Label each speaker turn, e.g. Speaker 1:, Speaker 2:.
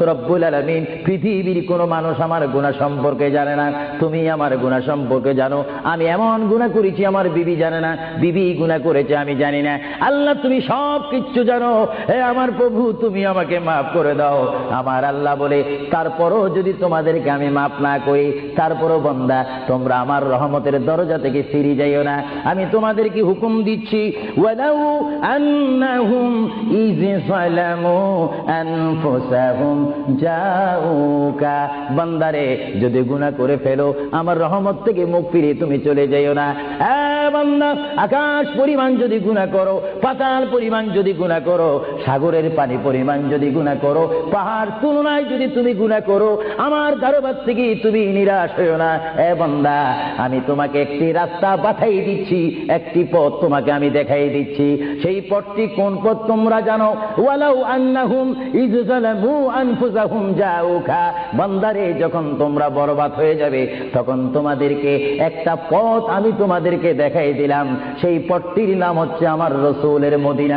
Speaker 1: রব্বুল আলামিন, পৃথিবীর কোনো মানুষ আমার গুনাহ সম্পর্কে জানে না, তুমি আমার গুনাহ সম্পর্কে জানো। আমি এমন গুনাহ করেছি আমার বিবি জানে না, বিবি গুনাহ করেছে আমি জানি না। আল্লাহ তুমি সব কিচ্ছু জানো, হে আমার প্রভু তুমি আমাকে মাফ করে দাও। আমার আল্লাহ বলে, তারপরও যদি তোমাদেরকে আমি মাফ না করি, তারপরও বান্দা তোমরা আমার রহমতের দরজা থেকে ফিরে যাইও না। আমি তোমাদেরকে হুকুম দিচ্ছি, ওয়ালাউ আন্নাহুম ইয যালামু আনফুসাহুম জাউকা, বান্দারে যদি গুনাহ করে ফেলো আমার রহমত থেকে মুখ ফিরিয়ে তুমি চলে যাইও না। বান্দা, আকাশ পরিমাণ যদি গুনাহ করো, পাতাল পরিমাণ যদি গুনাহ করো, সাগরের পানি পরিমাণ যদি গুনাহ করো, পাহাড় তুলনায় যদি তুমি গুনাহ করো, আমার দরবার থেকে তুমি নিরাশ হইও না। বান্দা, আমি তোমাকে একটি রাস্তা পাঠাই দিচ্ছি, একটি পথ তোমাকে আমি দেখাই দিচ্ছি। সেই পথটি কোন পথ তোমরা জানো? ওয়ালাউ আন্নাহুম ইয যালামু আনফুসাহুম জাউকা, বান্দারে যখন তোমরা বরবাদ হয়ে যাবে তখন তোমাদেরকে একটা পথ আমি তোমাদেরকে দেখাই দিলাম, সেই পথটির নাম হচ্ছে আমার রাসূলের মদিনা।